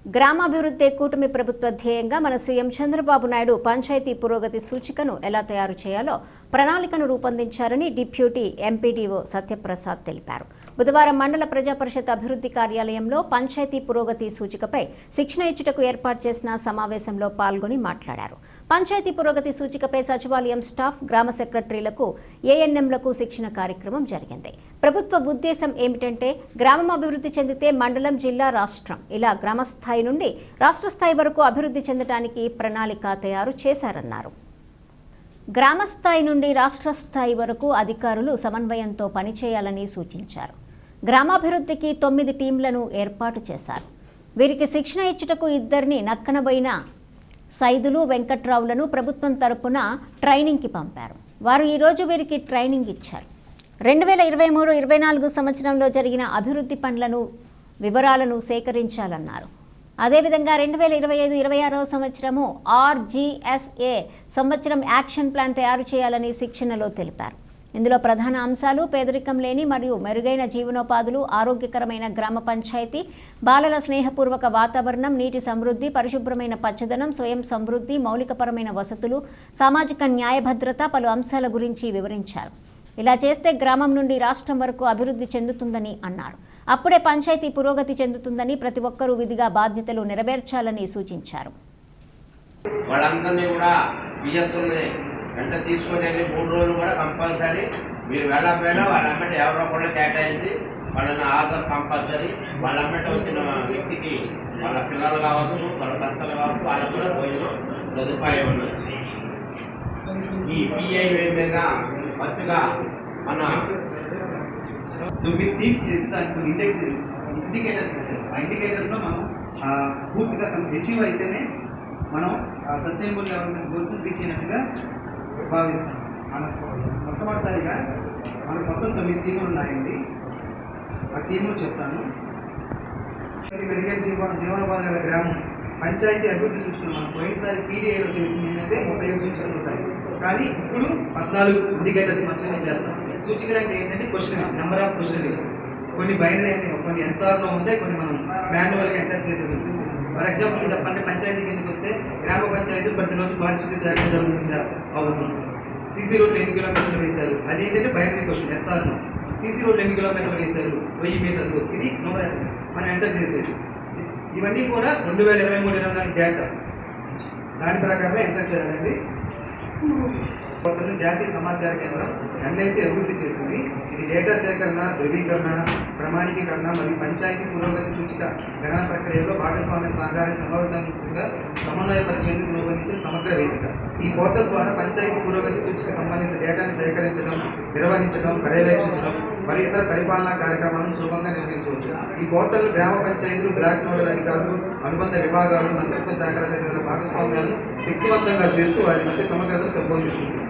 గ్రామాభివృద్ధి కూటమి ప్రభుత్వ ధ్యేయంగా మన సీఎం చంద్రబాబు నాయుడు పంచాయతీ పురోగతి సూచికను ఎలా తయారు చేయాలో ప్రణాళికను రూపొందించారని డిప్యూటీ ఎంపీడీఓ సత్యప్రసాద్ తెలిపారు. బుధవారం మండల ప్రజాపరిషత్ అభివృద్ధి కార్యాలయంలో పంచాయతీ పురోగతి సూచికపై శిక్షణ ఇచ్చుటకు ఏర్పాటు చేసిన సమావేశంలో పాల్గొని మాట్లాడారు. పంచాయతీ పురోగతి సూచికపై సచివాలయం స్టాఫ్, గ్రామ సెక్రటరీలకు, ఏఎన్ఎంలకు శిక్షణ కార్యక్రమం జరిగింది. ప్రభుత్వ ఉద్దేశం ఏమిటంటే గ్రామం అభివృద్ధి చెందితే మండలం, జిల్లా, రాష్ట్రం ఇలా గ్రామ స్థాయి నుండి రాష్ట్ర స్థాయి వరకు అభివృద్ధి చెందడానికి ప్రణాళిక తయారు చేశారన్నారు. గ్రామ స్థాయి నుండి రాష్ట్ర స్థాయి వరకు అధికారులు సమన్వయంతో పనిచేయాలని సూచించారు. గ్రామాభివృద్ధికి 9 టీంలను ఏర్పాటు చేశారు. వీరికి శిక్షణ ఇచ్చుటకు 2 నక్కనబోయిన సైదులు, వెంకట్రావులను ప్రభుత్వం తరపున ట్రైనింగ్కి పంపారు. వారు ఈరోజు వీరికి ట్రైనింగ్ ఇచ్చారు. 2023-24 సంవత్సరంలో జరిగిన అభివృద్ధి పనులను వివరాలను సేకరించాలన్నారు. అదేవిధంగా 2025-26 సంవత్సరము RGSA సంవత్సరం యాక్షన్ ప్లాన్ తయారు చేయాలని శిక్షణలో తెలిపారు. ఇందులో ప్రధాన అంశాలు పేదరికం లేని మరియు మెరుగైన జీవనోపాధులు, ఆరోగ్యకరమైన గ్రామ పంచాయతీ, బాలల స్నేహపూర్వక వాతావరణం, నీటి సమృద్ధి, పరిశుభ్రమైన పచ్చదనం, స్వయం సమృద్ధి, మౌలికపరమైన వసతులు, సామాజిక న్యాయ భద్రత పలు అంశాల గురించి వివరించారు. ఇలా చేస్తే గ్రామం నుండి రాష్ట్రం వరకు అభివృద్ధి చెందుతుందని అన్నారు. అప్పుడే పంచాయతీ పురోగతి చెందుతుందని, ప్రతి ఒక్కరూ విధిగా బాధ్యతలు నెరవేర్చాలని సూచించారు. వాళ్ళందరినీ కూడా పిఎస్ఎల్ని వెంట తీసుకొని వెళ్ళి 3 రోజులు కూడా కంపల్సరీ మీరు వెళ్ళకపోయినా వాళ్ళంబట్టి ఎవరో కూడా కేటాయించి వాళ్ళని ఆధార్ కంపల్సరీ వాళ్ళంబట్టి వచ్చిన వ్యక్తికి వాళ్ళ పిల్లలు కావచ్చు, వాళ్ళ భర్తలు కావచ్చు, వాళ్ళకు కూడా భోజనం సదుపాయం ఉన్నది. ఈ పిఐ మీద మంచిగా మన 9 టీమ్స్ చేస్తే ఇండికేటర్స్ ఇచ్చారు. ఆ ఇండికేటర్స్లో మనం పూర్తిగా అచీవ్ అయితేనే మనం సస్టైనబుల్ డెవలప్మెంట్ గోల్స్ రీచ్ అయినట్టుగా భావిస్తాం. మొట్టమొదటిసారిగా మనకు మొత్తం 9 టీములు ఉన్నాయండి. ఆ టీములు చెప్తాను. మెరుగైన జీవనోపాధి గల గ్రామం పంచాయతీ అభివృద్ధి సూచనలు మనం పోయినసారి PDAలో చేసింది ఏంటంటే 37 సూచనలు ఉంటాయి. కానీ ఇప్పుడు 14 ఇండికేటర్స్ మాత్రమే చేస్తాం. సూచికలు అంటే ఏంటంటే క్వశ్చన్స్, నెంబర్ ఆఫ్ క్వశ్చన్స్. కొన్ని బైనరీ అని, కొన్ని SRలో ఉంటాయి, కొన్ని మనం మాన్యువల్గా ఎంటర్ చేసేది. ఫర్ ఎగ్జాంపుల్ చెప్పండి, పంచాయతీ కిందకి వస్తే గ్రామ పంచాయతీలు ప్రతిరోజు పారిశుద్ధ్య శాఖ జరుగుతుందా? అవును. సీసీ రోడ్లు 8 కిలోమీటర్లు వేశారు. అదేంటంటే బైనరీ క్వశ్చన్ SRలో. సీసీ రోడ్లు 8 కిలోమీటర్లు వేశారు, 1000 మీటర్లు. ఇది మనం ఎంటర్ చేసేది. ఇవన్నీ కూడా 2023-24 డేటా. దాని ప్రకారమే ఎంటర్ చేయాలండి. జాతీయ సమాచార కేంద్రం NIC అభివృద్ధి చేసింది. ఇది డేటా సేకరణ, ధృవీకరణ, ప్రమాణీకరణ మరియు పంచాయతీ పురోగతి సూచిక గణన ప్రక్రియలో భాగస్వామ్య సహకారాన్ని సమర్థవంతంగా సమన్వయపరిచేందుకు రూపొందించిన సమగ్ర వేదిక. ఈ పోర్టల్ ద్వారా పంచాయతీ పురోగతి సూచిక సంబంధిత డేటాను సేకరించడం, నిర్వహించడం, పర్యవేక్షించడం మరియు ఇతర పరిపాలనా కార్యక్రమాలను సులభంగా నిర్వహించవచ్చు. ఈ పోర్టల్ గ్రామ పంచాయతీలు, బ్లాక్ నోడల్ అధికారులు, అనుబంధ విభాగాలు, మంత్రిత్వ శాఖల తదితర భాగస్వామ్యాలను శక్తివంతంగా చేస్తూ వారి మధ్య సమగ్రతను పెంపొందిస్తుంది.